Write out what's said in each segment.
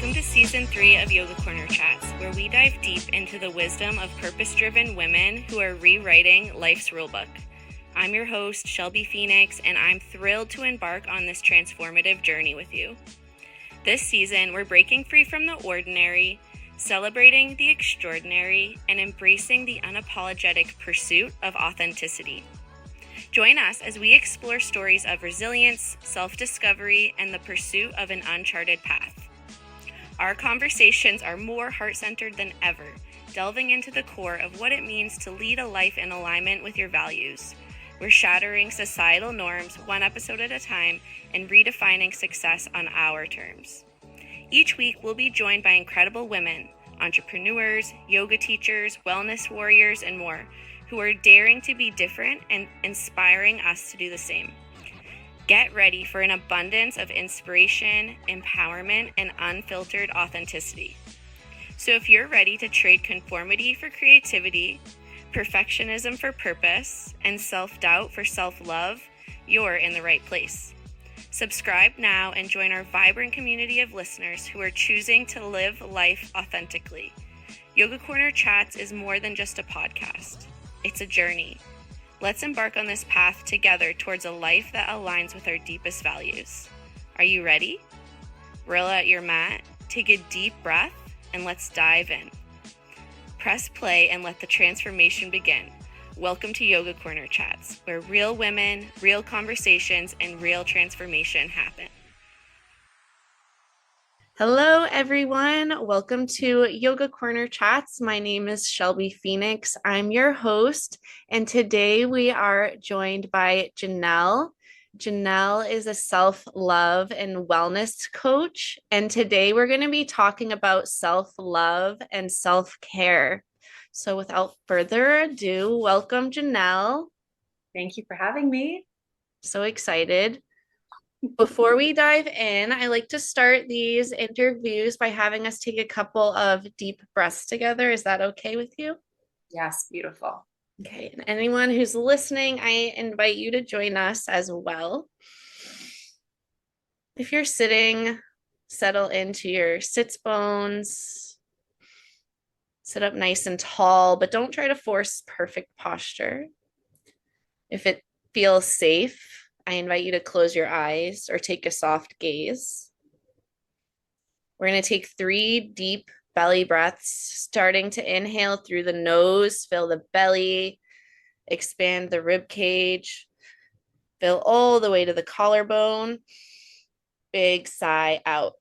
Welcome to Season 3 of Yoga Corner Chats, where we dive deep into the wisdom of purpose-driven women who are rewriting life's rulebook. I'm your host, Shelby Phoenix, and I'm thrilled to embark on this transformative journey with you. This season, we're breaking free from the ordinary, celebrating the extraordinary, and embracing the unapologetic pursuit of authenticity. Join us as we explore stories of resilience, self-discovery, and the pursuit of an uncharted path. Our conversations are more heart-centered than ever, delving into the core of what it means to lead a life in alignment with your values. We're shattering societal norms one episode at a time and redefining success on our terms. Each week, we'll be joined by incredible women, entrepreneurs, yoga teachers, wellness warriors, and more, who are daring to be different and inspiring us to do the same. Get ready for an abundance of inspiration, empowerment, and unfiltered authenticity. So if you're ready to trade conformity for creativity, perfectionism for purpose, and self-doubt for self-love, you're in the right place. Subscribe now and join our vibrant community of listeners who are choosing to live life authentically. Yoga Corner Chats is more than just a podcast. It's a journey. Let's embark on this path together towards a life that aligns with our deepest values. Are you ready? Roll out your mat, take a deep breath, and let's dive in. Press play and let the transformation begin. Welcome to Yoga Corner Chats, where real women, real conversations, and real transformation happen. Hello, everyone. Welcome to Yoga Corner Chats. My name is Shelby Phoenix. I'm your host, and today we are joined by Janelle. Janelle is a self-love and wellness coach, and today we're going to be talking about self-love and self-care. So without further ado, welcome, Janelle. Thank you for having me. So excited. Before we dive in, I like to start these interviews by having us take a couple of deep breaths together. Is that okay with you? Yes, beautiful. Okay, and anyone who's listening, I invite you to join us as well. If you're sitting, settle into your sits bones. Sit up nice and tall, but don't try to force perfect posture. If it feels safe, I invite you to close your eyes or take a soft gaze. We're going to take 3 deep belly breaths, starting to inhale through the nose, fill the belly, expand the rib cage, fill all the way to the collarbone. Big sigh out.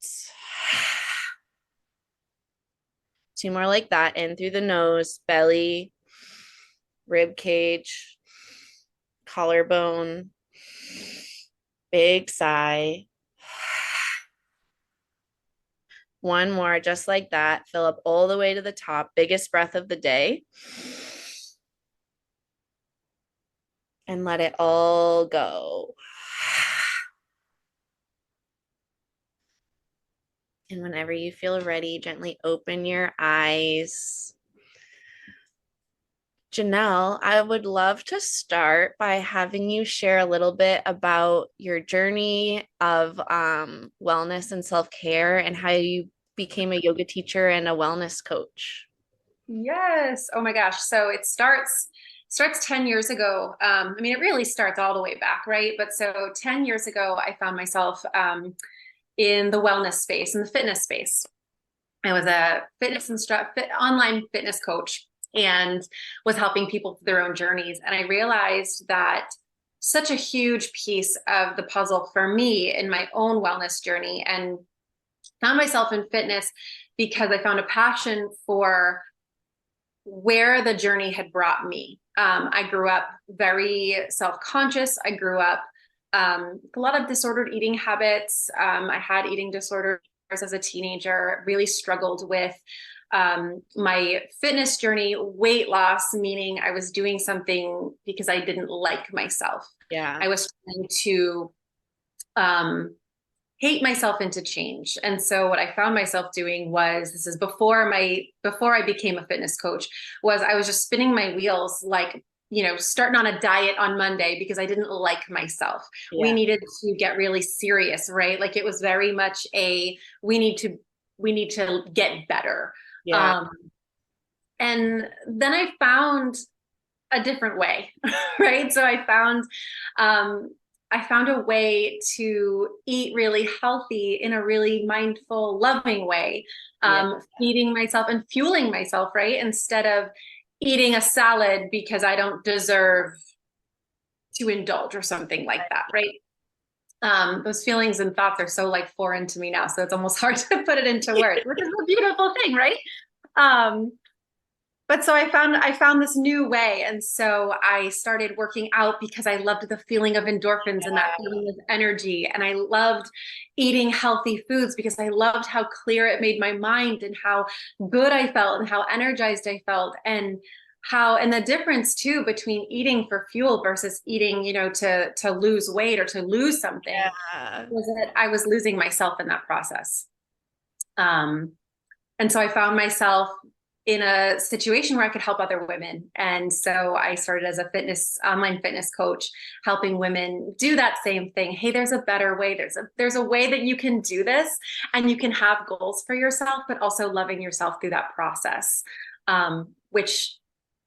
2 more like that, in through the nose, belly, rib cage, collarbone. Big sigh. 1 more, just like that. Fill up all the way to the top. Biggest breath of the day. And let it all go. And whenever you feel ready, gently open your eyes. Janelle, I would love to start by having you share a little bit about your journey of wellness and self-care and how you became a yoga teacher and a wellness coach. Yes. Oh my gosh. So it starts 10 years ago. It really starts all the way back, right? But so 10 years ago, I found myself in the wellness space, in the fitness space. I was a online fitness coach, and was helping people through their own journeys. And I realized that such a huge piece of the puzzle for me in my own wellness journey, and found myself in fitness because I found a passion for where the journey had brought me. I grew up very self-conscious. I grew up a lot of disordered eating habits. I had eating disorders as a teenager, really struggled with my fitness journey, weight loss, meaning I was doing something because I didn't like myself. Yeah. I was trying to hate myself into change. And so what I found myself doing was, this is before I became a fitness coach, was I was just spinning my wheels, like, starting on a diet on Monday because I didn't like myself. Yeah. We needed to get really serious, right? Like, it was very much we need to we need to get better. Yeah. And then I found a different way, right? So I found a way to eat really healthy in a really mindful, loving way, feeding myself and fueling myself, right? Instead of eating a salad because I don't deserve to indulge or something like that, right? Those feelings and thoughts are so like foreign to me now, so it's almost hard to put it into words, which is a beautiful thing, right? But so I found this new way. And so I started working out because I loved the feeling of endorphins and that feeling of energy. And I loved eating healthy foods because I loved how clear it made my mind and how good I felt and how energized I felt. And the difference too between eating for fuel versus eating, to lose weight or to lose something was that I was losing myself in that process. And so I found myself in a situation where I could help other women. And so I started as a online fitness coach, helping women do that same thing. Hey, there's a better way. There's a way that you can do this and you can have goals for yourself, but also loving yourself through that process, which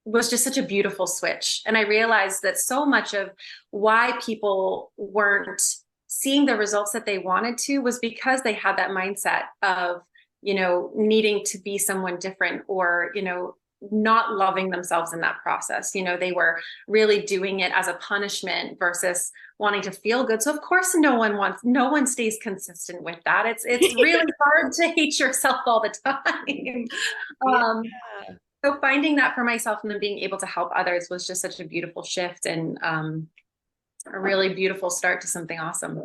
was just such a beautiful switch. And I realized that so much of why people weren't seeing the results that they wanted to was because they had that mindset of, needing to be someone different or, not loving themselves in that process. They were really doing it as a punishment versus wanting to feel good. So of course, no one stays consistent with that. It's really hard to hate yourself all the time. So finding that for myself and then being able to help others was just such a beautiful shift and a really beautiful start to something awesome.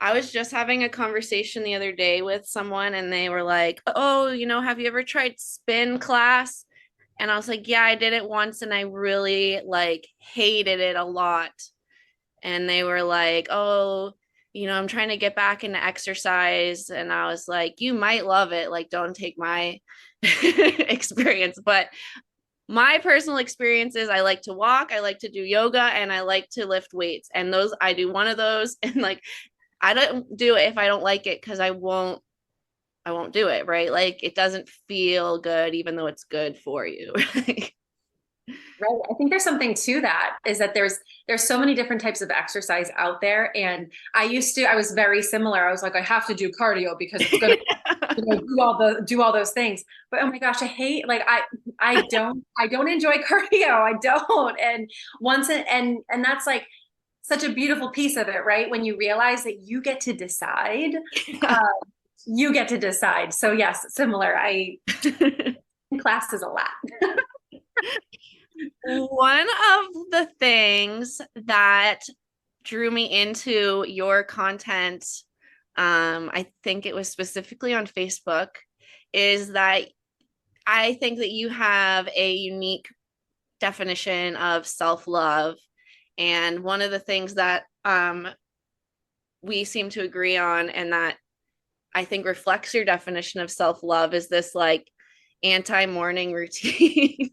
I was just having a conversation the other day with someone and they were like, oh, have you ever tried spin class? And I was like, yeah, I did it once and I really hated it a lot. And they were like, oh, I'm trying to get back into exercise. And I was like, you might love it. Don't take my experience. But my personal experience is I like to walk, I like to do yoga, and I like to lift weights. And I do one of those. And I don't do it if I don't like it because I won't do it, right? It doesn't feel good, even though it's good for you. Right. I think there's something to that is that there's so many different types of exercise out there. And I was very similar. I was like, I have to do cardio because it's going to do all those things. But oh my gosh, I hate, I don't enjoy cardio. I don't. And that's such a beautiful piece of it, right? When you realize that you get to decide, So yes, similar. Classes a lot. One of the things that drew me into your content, I think it was specifically on Facebook, is that I think that you have a unique definition of self-love. And one of the things that we seem to agree on and that I think reflects your definition of self-love is this anti-morning routine.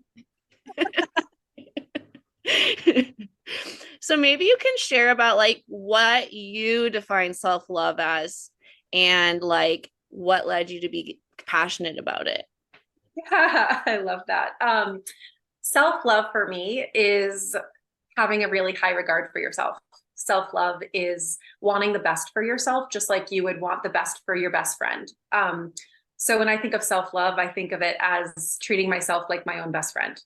So maybe you can share about what you define self-love as and what led you to be passionate about it. Yeah, I love that. Self-love for me is having a really high regard for yourself. Self-love is wanting the best for yourself, just like you would want the best for your best friend. So when I think of self-love, I think of it as treating myself like my own best friend.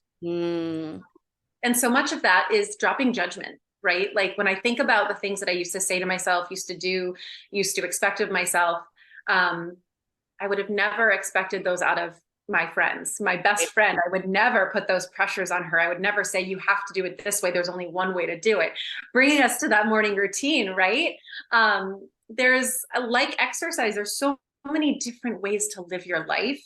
And so much of that is dropping judgment, right? When I think about the things that I used to say to myself, used to expect of myself, I would have never expected those out of my friends. My best friend, I would never put those pressures on her. I would never say, you have to do it this way. There's only one way to do it. Bringing us to that morning routine, right? There's exercise, there's so many different ways to live your life.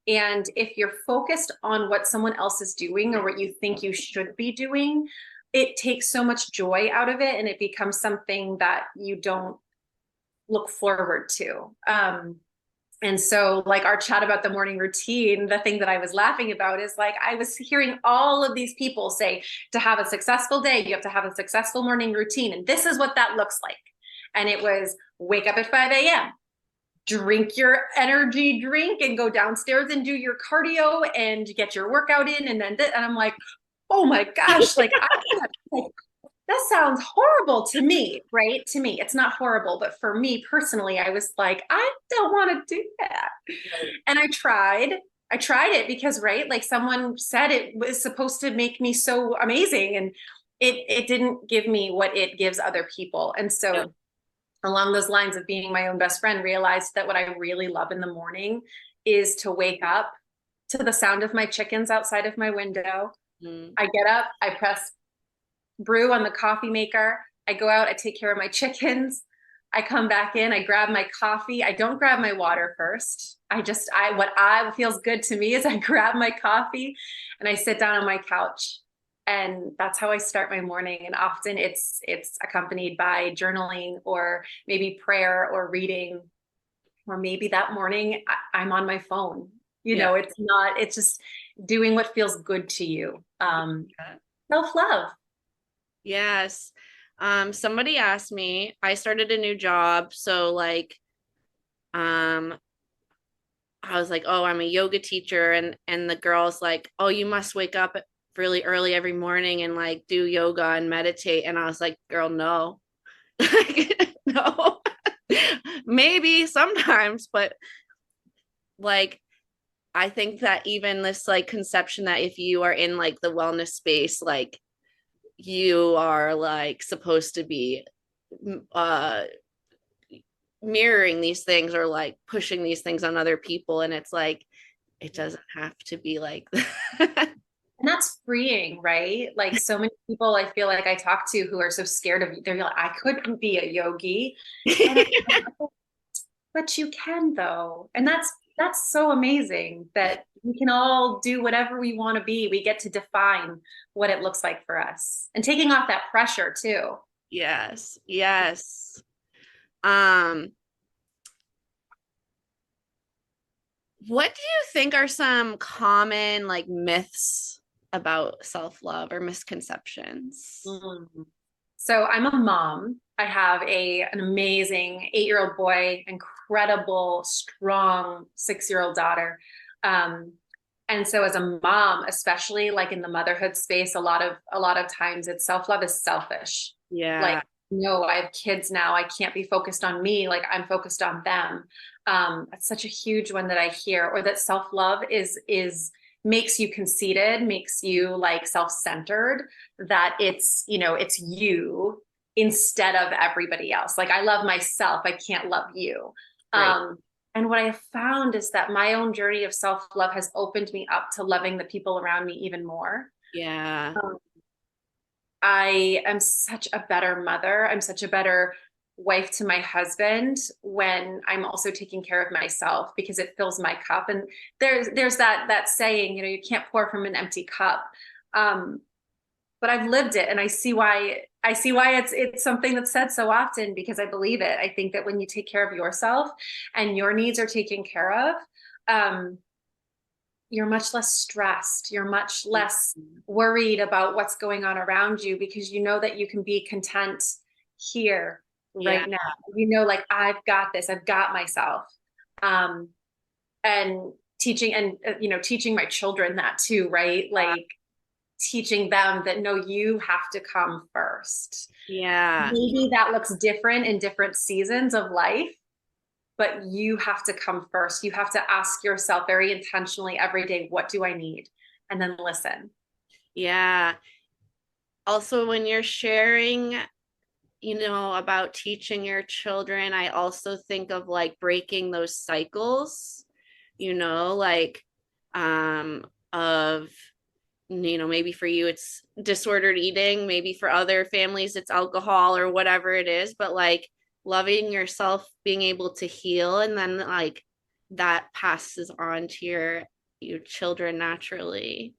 And if you're focused on what someone else is doing or what you think you should be doing, it takes so much joy out of it. And it becomes something that you don't look forward to. And so our chat about the morning routine, the thing that I was laughing about is I was hearing all of these people say to have a successful day, you have to have a successful morning routine. And this is what that looks like. And it was wake up at 5 a.m., drink your energy drink and go downstairs and do your cardio and get your workout in. And then, and I'm like, oh my gosh, like, like, that sounds horrible to me, right? To me, it's not horrible, but for me personally, I was like, I don't want to do that. And I tried it because, right, like someone said it was supposed to make me so amazing, and it didn't give me what it gives other people. And so Yeah. along those lines of being my own best friend, realized that what I really love in the morning is to wake up to the sound of my chickens outside of my window. I get up, I press brew on the coffee maker. I go out, I take care of my chickens. I come back in, I grab my coffee. I don't grab my water first. What feels good to me is I grab my coffee and I sit down on my couch. And that's how I start my morning. And often it's accompanied by journaling or maybe prayer or reading, or maybe that morning I'm on my phone. It's just doing what feels good to you. Self-love. Yes. Somebody asked me, I started a new job, so like I was like, oh, I'm a yoga teacher, and the girl's like, oh, you must wake up really early every morning and like do yoga and meditate. And I was like, girl, no. No. Maybe sometimes, but like I think that even this like conception that if you are in like the wellness space, like you are like supposed to be mirroring these things or like pushing these things on other people, and it's like it doesn't have to be like that. And that's freeing, right? Like so many people I feel like I talk to who are so scared of, they're like, I couldn't be a yogi. And but you can though. And that's so amazing that we can all do whatever we want to be. We get to define what it looks like for us. And taking off that pressure too. Yes, yes. What do you think are some common like myths about self-love or misconceptions? So I'm a mom. I have an amazing 8-year-old boy, incredible, strong 6-year-old daughter. And so as a mom, especially like in the motherhood space, a lot of times it's self-love is selfish. Yeah. Like, no, I have kids now. I can't be focused on me. Like I'm focused on them. That's such a huge one that I hear, or that self-love is makes you conceited, makes you like self-centered, that it's you instead of everybody else. Like I love myself, I can't love you. Right. And what I have found is that my own journey of self-love has opened me up to loving the people around me even more. Yeah. I am such a better mother. I'm such a better wife to my husband when I'm also taking care of myself, because it fills my cup. And there's that saying, you can't pour from an empty cup. But I've lived it, and I see why it's something that's said so often, because I believe it. I think that when you take care of yourself and your needs are taken care of, you're much less stressed. You're much less worried about what's going on around you, because you know that you can be content here right now. Like I've got this, I've got myself. And teaching my children that too, right? Like teaching them that, no, you have to come first. Yeah. Maybe that looks different in different seasons of life, but you have to come first. You have to ask yourself very intentionally every day, what do I need? And then listen. Yeah. Also, when you're sharing, about teaching your children, I also think of like breaking those cycles, like of maybe for you it's disordered eating, maybe for other families it's alcohol or whatever it is, but like loving yourself, being able to heal, and then like that passes on to your children naturally.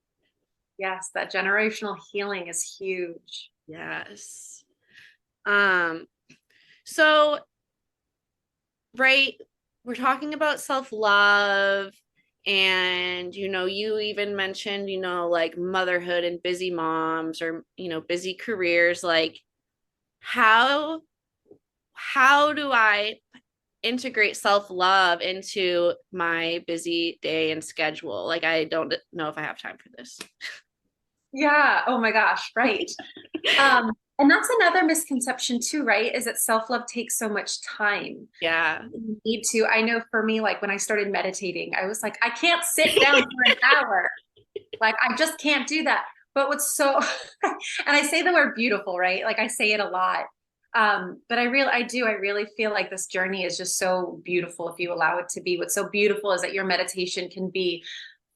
Yes, that generational healing is huge. Yes. So right, we're talking about self-love, and you even mentioned like motherhood and busy moms, or busy careers. Like how do I integrate self-love into my busy day and schedule. Like, I don't know if I have time for this. Yeah. Oh my gosh. Right. And that's another misconception too, right? Is that self-love takes so much time. Yeah. You need to. I know for me, like when I started meditating, I was like, I can't sit down for an hour. Like, I just can't do that. But what's so, and I say the word beautiful, right? Like I say it a lot. But I really feel like this journey is just so beautiful if you allow it to be. What's so beautiful is that your meditation can be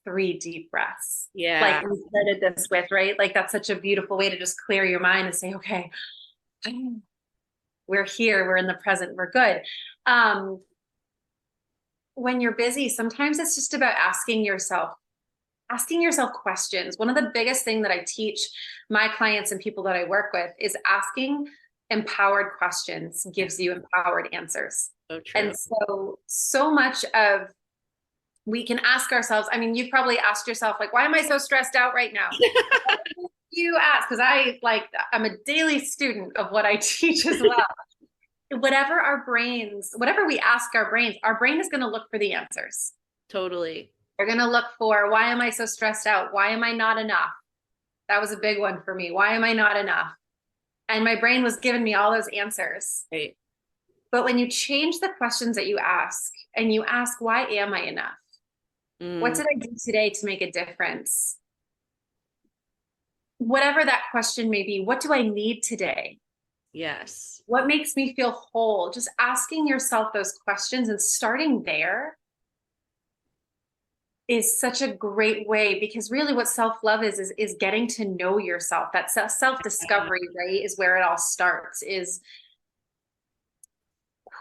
3 deep breaths. Yeah. Like we started this with, right? Like that's such a beautiful way to just clear your mind and say, okay, we're here, we're in the present, we're good. When you're busy, sometimes it's just about asking yourself questions. One of the biggest thing that I teach my clients and people that I work with is asking empowered questions gives you empowered answers. So true. And so much of we can ask ourselves, I mean, you've probably asked yourself, like, why am I so stressed out right now? You ask, because I'm a daily student of what I teach as well. Whatever we ask our brain is going to look for the answers. Totally. They're going to look for, why am I so stressed out? Why am I not enough? That was a big one for me. Why am I not enough? And my brain was giving me all those answers. Right. But when you change the questions that you ask and you ask, why am I enough? What did I do today to make a difference? Whatever that question may be, what do I need today? Yes. What makes me feel whole? Just asking yourself those questions and starting there is such a great way, because really what self-love is getting to know yourself. That self-discovery, right, is where it all starts, is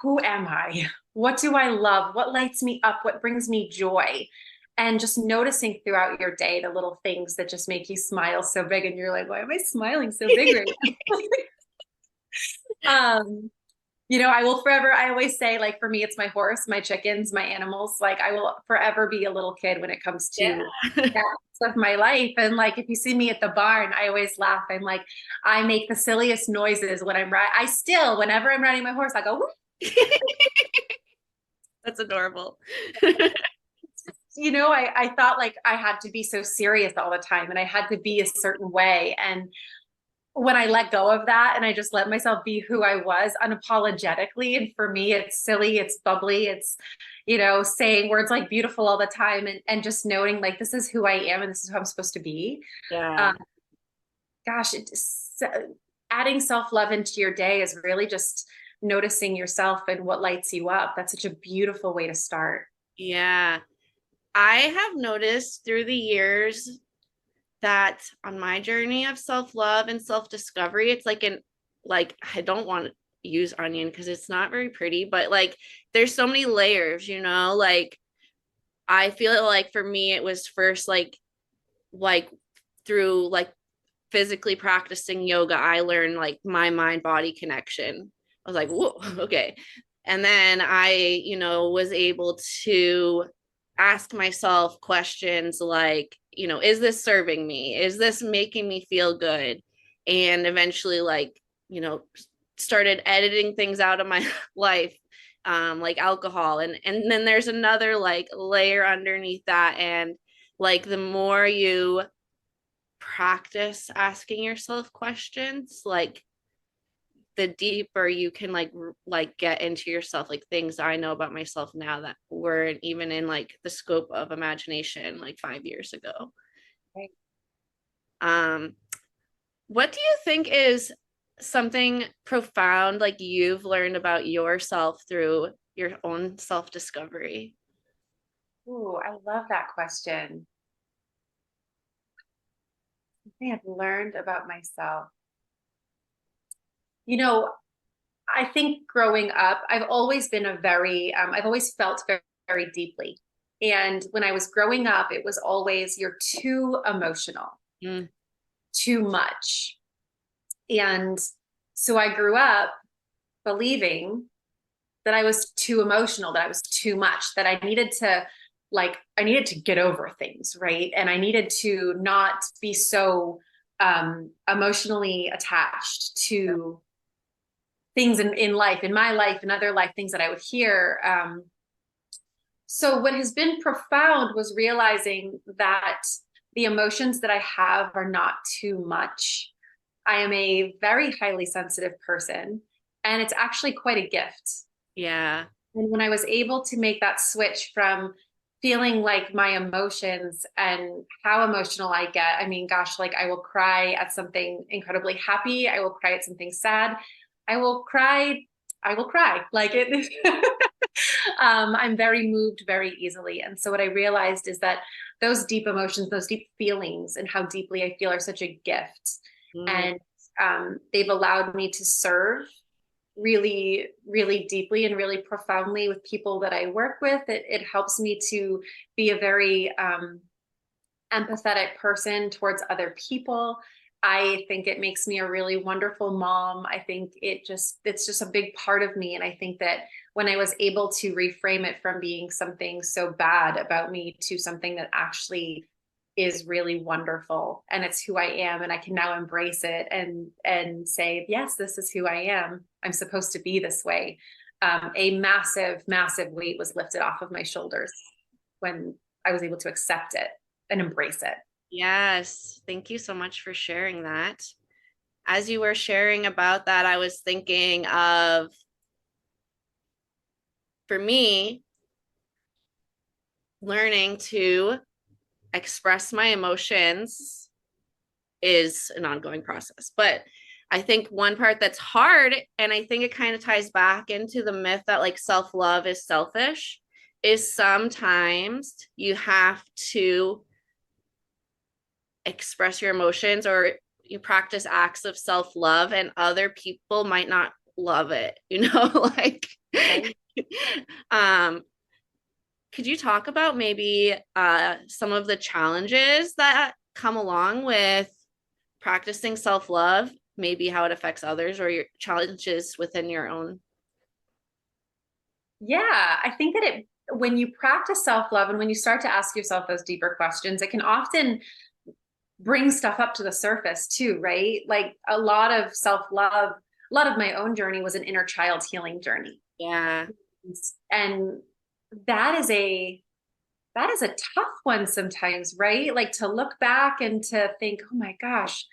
who am I? What do I love? What lights me up? What brings me joy? And just noticing throughout your day the little things that just make you smile so big, and you're like, why am I smiling so big right now? I always say, like, for me, it's my horse, my chickens, my animals. Like, I will forever be a little kid when it comes to that of my life. And like, if you see me at the barn, I always laugh. I'm like, I make the silliest noises when I'm riding. Whenever I'm riding my horse, I go, whoop. That's adorable. I thought like I had to be so serious all the time and I had to be a certain way. And when I let go of that and I just let myself be who I was unapologetically, and for me, it's silly, it's bubbly, it's, saying words like beautiful all the time, and just knowing like, this is who I am and this is who I'm supposed to be. Yeah. Gosh, adding self-love into your day is really just noticing yourself and what lights you up. That's such a beautiful way to start. Yeah. I have noticed through the years that on my journey of self-love and self-discovery, it's like I don't want to use onion because it's not very pretty, but like there's so many layers, like I feel like for me it was first like through like physically practicing yoga, I learned like my mind body connection. I was like, whoa, okay. And then I, was able to ask myself questions like, is this serving me? Is this making me feel good? And eventually started editing things out of my life, like alcohol. And then there's another like layer underneath that. And like the more you practice asking yourself questions, like the deeper you can like get into yourself, like things I know about myself now that weren't even in like the scope of imagination like 5 years ago. Right. What do you think is something profound like you've learned about yourself through your own self-discovery? Ooh, I love that question. Something I've learned about myself. I think growing up, I've always been I've always felt very, very deeply. And when I was growing up, it was always, you're too emotional, too much. And so I grew up believing that I was too emotional, that I was too much, that I needed to get over things, right? And I needed to not be so emotionally attached to things in life, in my life, in other life, things that I would hear. So what has been profound was realizing that the emotions that I have are not too much. I am a very highly sensitive person, and it's actually quite a gift. Yeah. And when I was able to make that switch from feeling like my emotions and how emotional I get, I mean, gosh, like I will cry at something incredibly happy. I will cry at something sad. I will cry. I will cry like it. I'm very moved very easily. And so what I realized is that those deep emotions, those deep feelings and how deeply I feel are such a gift. Mm. And they've allowed me to serve really, really deeply and really profoundly with people that I work with. It helps me to be a very empathetic person towards other people. I think it makes me a really wonderful mom. I think it's just a big part of me. And I think that when I was able to reframe it from being something so bad about me to something that actually is really wonderful and it's who I am, and I can now embrace it and say, yes, this is who I am. I'm supposed to be this way. A massive, massive weight was lifted off of my shoulders when I was able to accept it and embrace it. Yes. Thank you so much for sharing that. As you were sharing about that, I was thinking of, for me, learning to express my emotions is an ongoing process. But I think one part that's hard, and I think it kind of ties back into the myth that like self-love is selfish, is sometimes you have to express your emotions or you practice acts of self-love and other people might not love it, like Right. um could you talk about maybe some of the challenges that come along with practicing self-love, maybe how it affects others or your challenges within your own? Yeah, I think that when you practice self-love and when you start to ask yourself those deeper questions, it can often bring stuff up to the surface too, right? Like a lot of self-love, a lot of my own journey was an inner child healing journey. Yeah. And that is a tough one sometimes, right? Like to look back and to think, oh my gosh,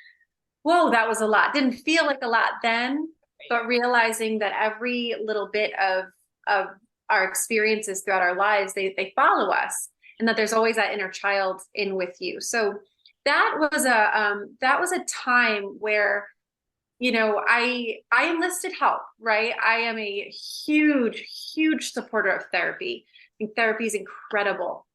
whoa, that was a lot. Didn't feel like a lot then, but realizing that every little bit of our experiences throughout our lives, they follow us, and that there's always that inner child in with you. So that was a time where I enlisted help, right? I am a huge supporter of therapy. I think therapy is incredible.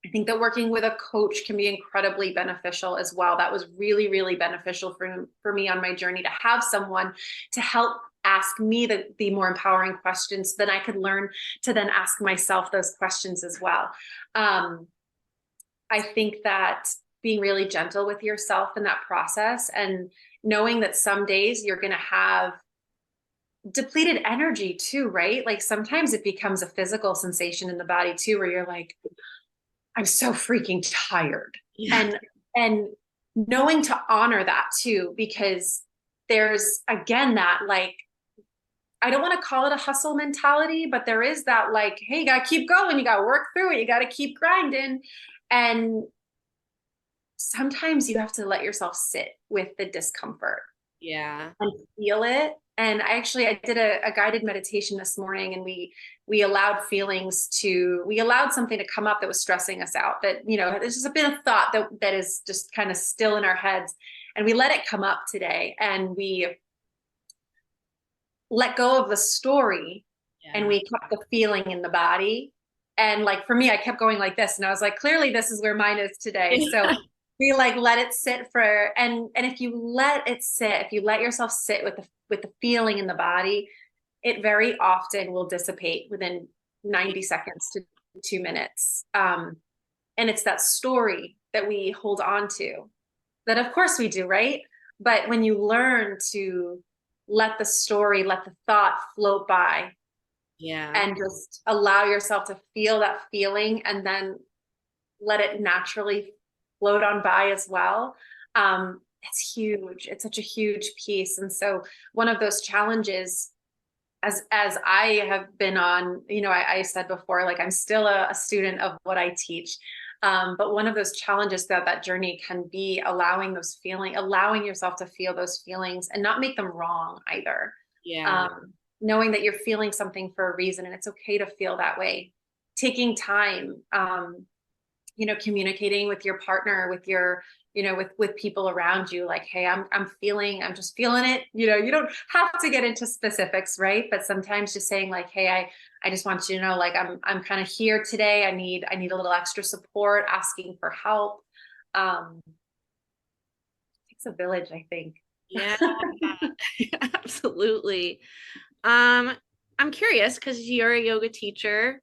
I think that working with a coach can be incredibly beneficial as well. That was really, really beneficial for me on my journey to have someone to help ask me the more empowering questions so that I could learn to then ask myself those questions as well. I think that being really gentle with yourself in that process and knowing that some days you're going to have depleted energy too, right? Like sometimes it becomes a physical sensation in the body too, where you're like, I'm so freaking tired. Yeah. And knowing to honor that too, because there's again that like, I don't want to call it a hustle mentality, but there is that like, hey, you got to keep going. You got to work through it. You got to keep grinding. And sometimes you have to let yourself sit with the discomfort Yeah. and feel it. And I did a guided meditation this morning, and we allowed we allowed something to come up that was stressing us out, that, there's just a bit of thought that is just kind of still in our heads. And we let it come up today, and we let go of the story, and Yeah. we kept the feeling in the body. And like, for me, I kept going like this, and I was like, clearly this is where mine is today. So we like let it sit and if you let it sit, if you let yourself sit with the feeling in the body, it very often will dissipate within 90 seconds to 2 minutes. And it's that story that we hold on to, that of course we do, right? But when you learn to let the story, let the thought float by Yeah. and just allow yourself to feel that feeling and then let it naturally float on by as well. It's huge. It's such a huge piece. And so one of those challenges as I have been on, I said before, like I'm still a student of what I teach. But one of those challenges throughout that journey can be allowing yourself to feel those feelings and not make them wrong either. Yeah. Knowing that you're feeling something for a reason and it's okay to feel that way. Taking time, communicating with your partner, with your, with people around you, like, hey, I'm just feeling it. You don't have to get into specifics, right? But sometimes just saying like, hey, I just want you to know, like, I'm kind of here today. I need a little extra support, asking for help. Takes a village, I think. Yeah, absolutely. I'm curious because you're a yoga teacher.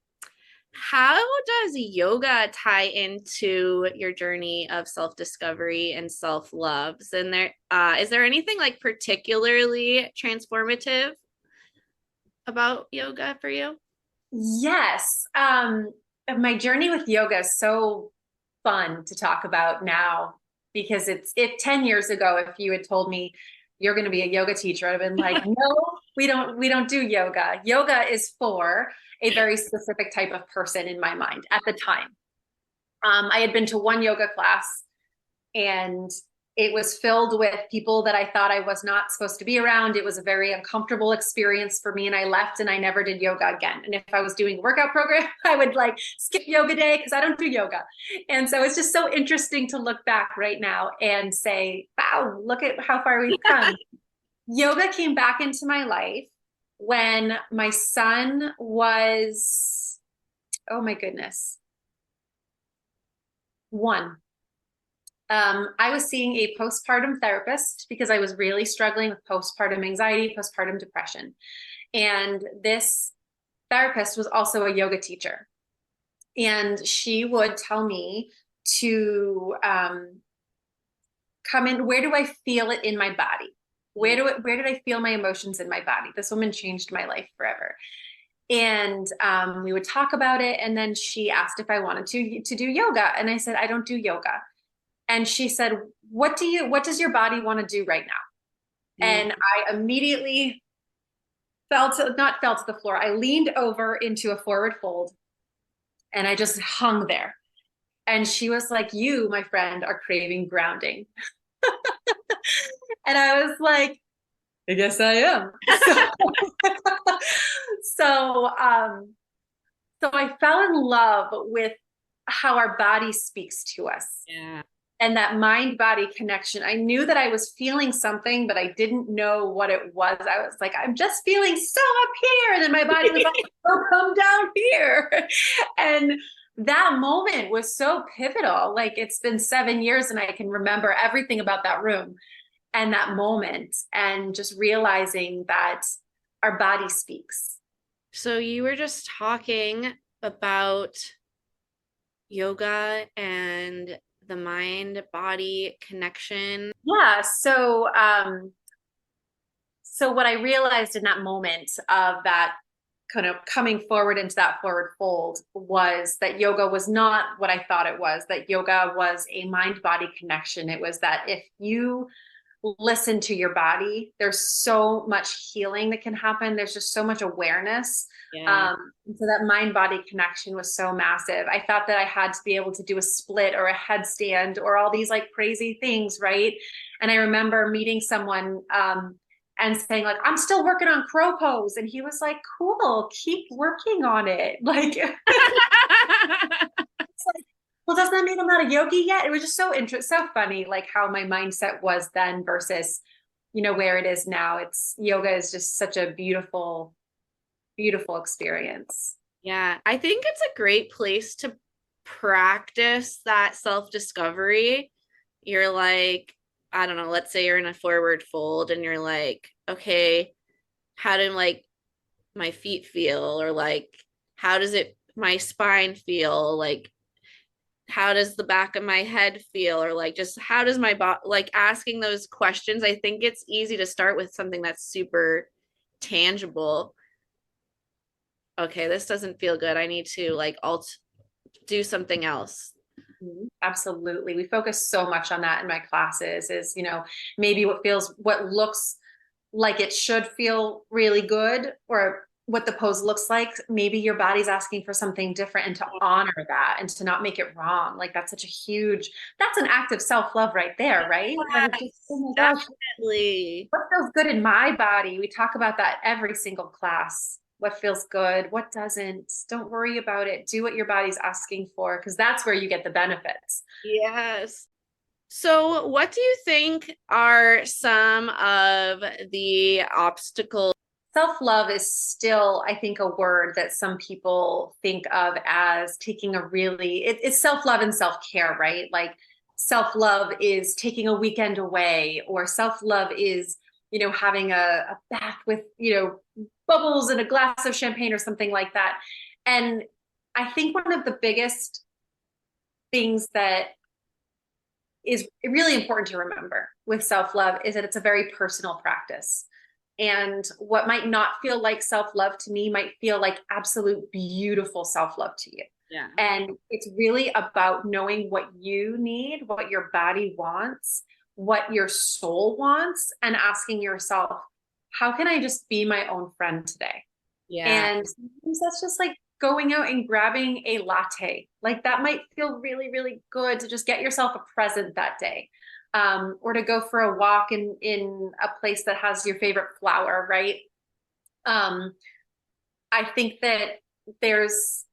How does yoga tie into your journey of self-discovery and self-love? And is there anything like particularly transformative about yoga for you? Yes. My journey with yoga is so fun to talk about now because it 10 years ago, if you had told me you're going to be a yoga teacher, I'd have been like, no, we don't do yoga. Yoga is for a very specific type of person in my mind at the time. I had been to one yoga class and it was filled with people that I thought I was not supposed to be around. It was a very uncomfortable experience for me. And I left and I never did yoga again. And if I was doing a workout program, I would like skip yoga day because I don't do yoga. And so it's just so interesting to look back right now and say, wow, look at how far we've come. Yoga came back into my life when my son was, oh my goodness, 1. I was seeing a postpartum therapist because I was really struggling with postpartum anxiety, postpartum depression. And this therapist was also a yoga teacher. And she would tell me to come in, where do I feel it in my body? Where did I feel my emotions in my body? This woman changed my life forever. And we would talk about it. And then she asked if I wanted to do yoga. And I said, I don't do yoga. And she said, what does your body want to do right now? And I immediately not fell to the floor. I leaned over into a forward fold and I just hung there. And she was like, you, my friend, are craving grounding. And I was like, I guess I am. So, so I fell in love with how our body speaks to us. Yeah. And that mind body connection. I knew that I was feeling something, but I didn't know what it was. I was like, I'm just feeling so up here. And then my body was like, oh, come down here. And that moment was so pivotal. Like it's been 7 years and I can remember everything about that room and that moment and just realizing that our body speaks. So you were just talking about yoga and the mind body connection. Yeah. So what I realized in that moment of that kind of coming forward into that forward fold was that yoga was not what I thought it was, that yoga was a mind body connection. It was that if you listen to your body, there's so much healing that can happen. There's just so much awareness. Yeah. So that mind body connection was so massive. I thought that I had to be able to do a split or a headstand or all these like crazy things, right? And I remember meeting someone and saying like, I'm still working on crow pose. And he was like, cool, keep working on it. Like, well, doesn't that mean I'm not a yogi yet? It was just so interesting, so funny, like how my mindset was then versus, where it is now. It's yoga is just such a beautiful, beautiful experience. Yeah, I think it's a great place to practice that self-discovery. You're like, I don't know, let's say you're in a forward fold and you're like, okay, how do like my feet feel? Or like, how does my spine feel? Like, how does the back of my head feel? Or like, just how does my body, like asking those questions. I think it's easy to start with something that's super tangible. Okay, this doesn't feel good. I need to like do something else. Absolutely. We focus so much on that in my classes is, maybe what looks like it should feel really good or what the pose looks like. Maybe your body's asking for something different, and to honor that and to not make it wrong. Like that's such a huge, that's an act of self-love right there, right? Like it's just, oh my gosh, Definitely. what feels good in my body? We talk about that every single class. What feels good? What doesn't? Don't worry about it. Do what your body's asking for, because that's where you get the benefits. Yes. So, what do you think are some of the obstacles? Self-love is still, I think, a word that some people think of as taking a really, it's self-love and self-care, right? Like self-love is taking a weekend away, or self-love is, having a bath with, bubbles and a glass of champagne or something like that. And I think one of the biggest things that is really important to remember with self-love is that it's a very personal practice. And what might not feel like self-love to me might feel like absolute beautiful self-love to you. Yeah. And it's really about knowing what you need, what your body wants, what your soul wants, and asking yourself, how can I just be my own friend today? Yeah. And sometimes that's just like going out and grabbing a latte. Like that might feel really, really good to just get yourself a present that day. Or to go for a walk in a place that has your favorite flower, right? I think that there's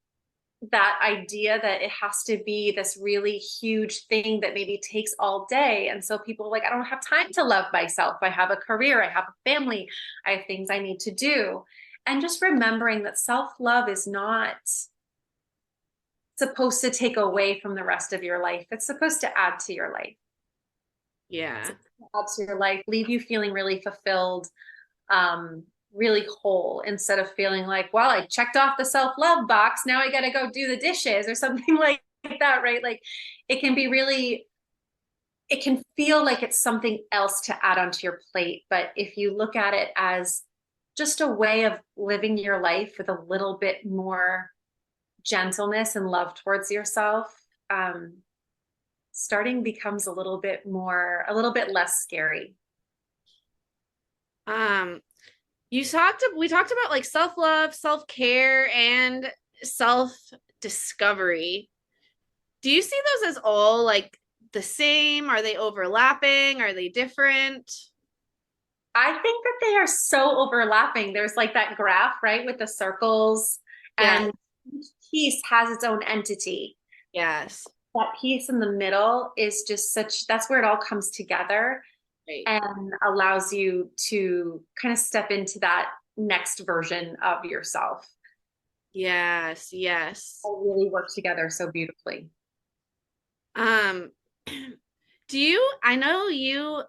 that idea that it has to be this really huge thing that maybe takes all day. And so people are like, I don't have time to love myself. I have a career, I have a family, I have things I need to do. And just remembering that self-love is not supposed to take away from the rest of your life. It's supposed to add to your life. Yeah. Add to your life, leave you feeling really fulfilled, really whole, instead of feeling like, well, I checked off the self-love box, now I got to go do the dishes or something like that, right? Like it can be really, it can feel like it's something else to add onto your plate. But if you look at it as just a way of living your life with a little bit more gentleness and love towards yourself, starting becomes a little bit less scary. We talked about like self-love, self-care, and self-discovery. Do you see those as all like the same? Are they overlapping? Are they different? I think that they are so overlapping. There's like that graph, right, with the circles, and each piece has its own entity. Yes. That piece in the middle is just that's where it all comes together. Right. And allows you to kind of step into that next version of yourself. Yes, yes. All really work together so beautifully. I know you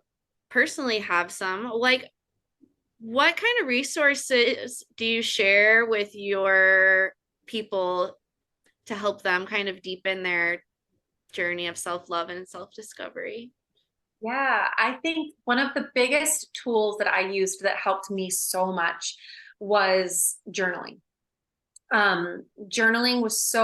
personally have some, like, what kind of resources do you share with your people to help them kind of deepen their journey of self-love and self-discovery? Yeah, I think one of the biggest tools that I used that helped me so much was journaling. Journaling was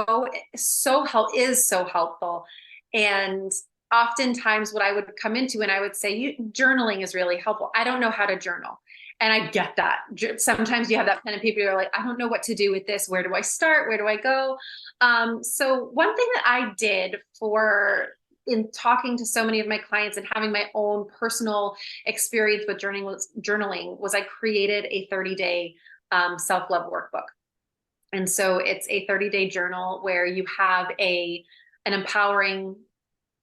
is so helpful. And oftentimes what I would come into and I would say, journaling is really helpful. I don't know how to journal. And I get that. Sometimes you have that kind of people who are like, I don't know what to do with this. Where do I start? Where do I go? So one thing that I did in talking to so many of my clients and having my own personal experience with journaling was I created a 30-day self-love workbook. And so it's a 30-day journal where you have an empowering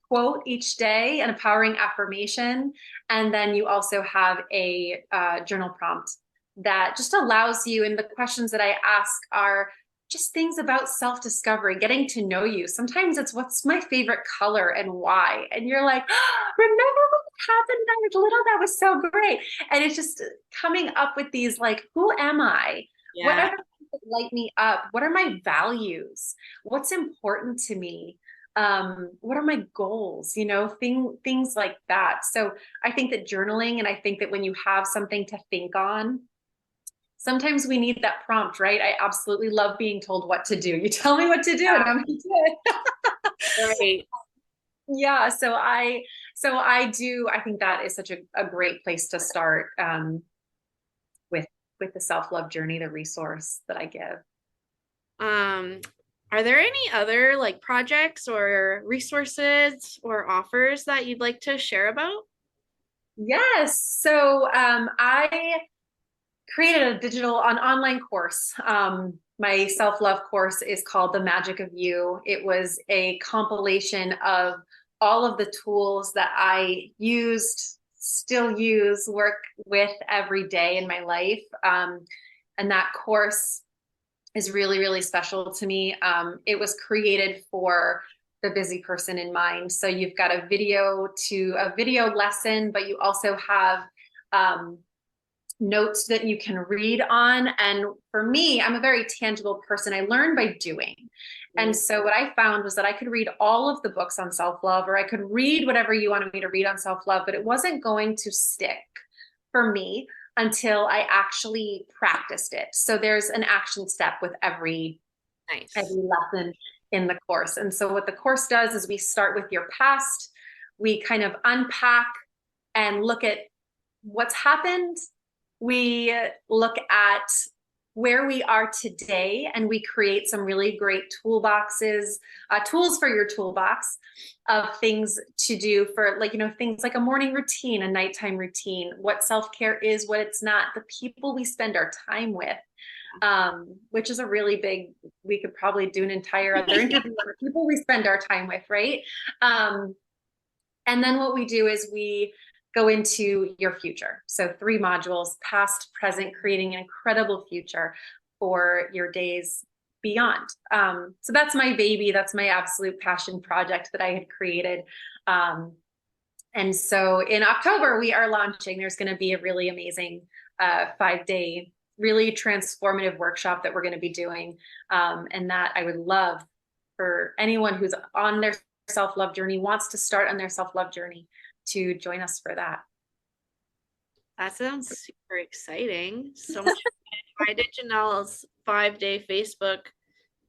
quote each day, an empowering affirmation, and then you also have a journal prompt that just allows you, and the questions that I ask are just things about self-discovery, getting to know you. Sometimes it's what's my favorite color and why. And you're like, oh, remember what happened when I was little? That was so great. And it's just coming up with these like, who am I? Yeah. What are the things that light me up? What are my values? What's important to me? What are my goals? Things like that. So I think that journaling, and I think that when you have something to think on, sometimes we need that prompt, right? I absolutely love being told what to do. You tell me what to do and I'm going to do it. Right. Yeah. So I think that is such a great place to start. the self-love journey, the resource that I give. Are there any other like projects or resources or offers that you'd like to share about? Yes. So I created an online course. My self-love course is called The Magic of You. It was a compilation of all of the tools that I used, still use, work with every day in my life. And that course is really, really special to me. It was created for the busy person in mind. So you've got a video lesson, but you also have notes that you can read on. And for me, I'm a very tangible person. I learn by doing. And so what I found was that I could read all of the books on self-love, or I could read whatever you wanted me to read on self-love, but it wasn't going to stick for me until I actually practiced it. So there's an action step with every lesson in the course. And so what the course does is we start with your past, we kind of unpack and look at what's happened. We look at where we are today, and we create some really great toolboxes, tools for your toolbox of things to do for, like, things like a morning routine, a nighttime routine, what self-care is, what it's not, the people we spend our time with, which is a really big, we could probably do an entire other interview on the people we spend our time with, right? And then what we do is we go into your future. So 3 modules, past, present, creating an incredible future for your days beyond. So that's my baby. That's my absolute passion project that I had created. And so in October, we are launching. There's going to be a really amazing 5-day, really transformative workshop that we're going to be doing. And that I would love for anyone who's on their self-love journey, wants to start on their self-love journey, to join us for that. That sounds super exciting. So much fun. I did Janelle's 5-day Facebook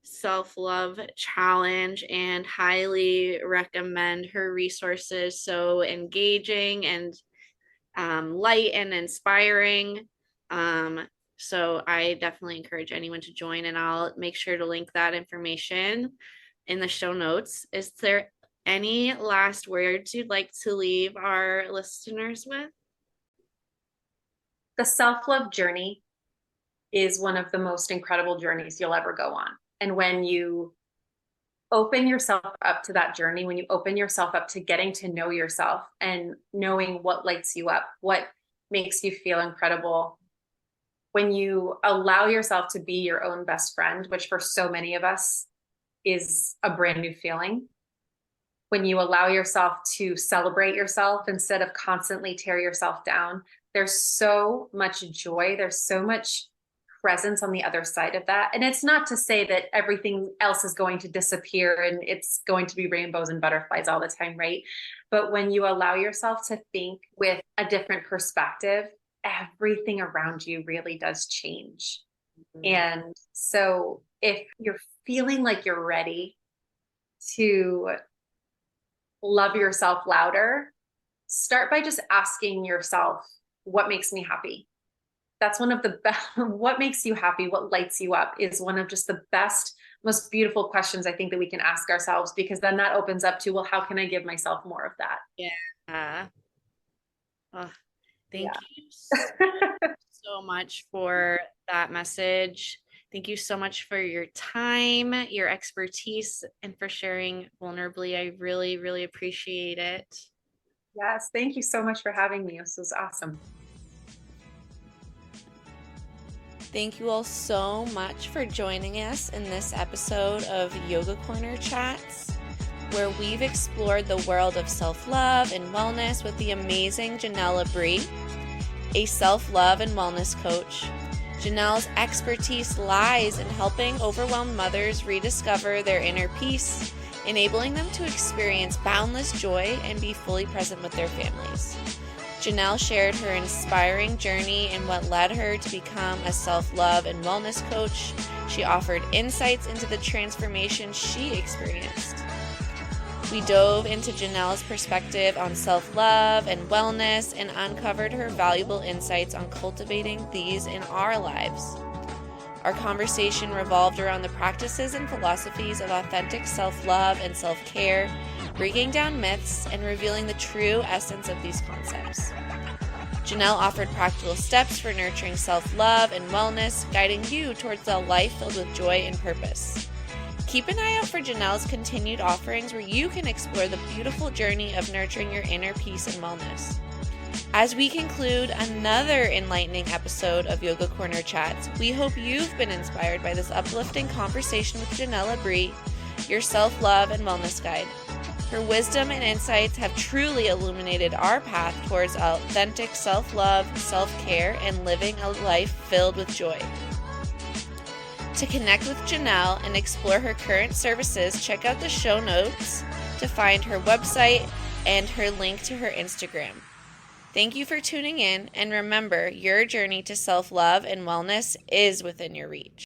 self-love challenge and highly recommend her resources. So engaging and light and inspiring. So I definitely encourage anyone to join, and I'll make sure to link that information in the show notes. Is there any last words you'd like to leave our listeners with? The self-love journey is one of the most incredible journeys you'll ever go on. And when you open yourself up to that journey, when you open yourself up to getting to know yourself and knowing what lights you up, what makes you feel incredible, when you allow yourself to be your own best friend, which for so many of us is a brand new feeling, when you allow yourself to celebrate yourself instead of constantly tear yourself down, there's so much joy. There's so much presence on the other side of that. And it's not to say that everything else is going to disappear and it's going to be rainbows and butterflies all the time, right? But when you allow yourself to think with a different perspective, everything around you really does change. Mm-hmm. And so if you're feeling like you're ready to love yourself louder, start by just asking yourself, what makes me happy? That's one of the best. What makes you happy? What lights you up is one of just the best, most beautiful questions I think that we can ask ourselves, because then that opens up to, well, how can I give myself more of that? Yeah. Thank you so much for that message. Thank you so much for your time, your expertise, and for sharing vulnerably. I really, really appreciate it. Yes, thank you so much for having me. This was awesome. Thank you all so much for joining us in this episode of Yoga Corner Chats, where we've explored the world of self-love and wellness with the amazing Janelle Labrie, a self-love and wellness coach. Janelle's expertise lies in helping overwhelmed mothers rediscover their inner peace, enabling them to experience boundless joy and be fully present with their families. Janelle shared her inspiring journey and what led her to become a self-love and wellness coach. She offered insights into the transformation she experienced. We dove into Janelle's perspective on self-love and wellness and uncovered her valuable insights on cultivating these in our lives. Our conversation revolved around the practices and philosophies of authentic self-love and self-care, breaking down myths and revealing the true essence of these concepts. Janelle offered practical steps for nurturing self-love and wellness, guiding you towards a life filled with joy and purpose. Keep an eye out for Janelle's continued offerings where you can explore the beautiful journey of nurturing your inner peace and wellness. As we conclude another enlightening episode of Yoga Corner Chats, we hope you've been inspired by this uplifting conversation with Janelle Abri, your self-love and wellness guide. Her wisdom and insights have truly illuminated our path towards authentic self-love, self-care, and living a life filled with joy. To connect with Janelle and explore her current services, check out the show notes to find her website and her link to her Instagram. Thank you for tuning in, and remember, your journey to self-love and wellness is within your reach.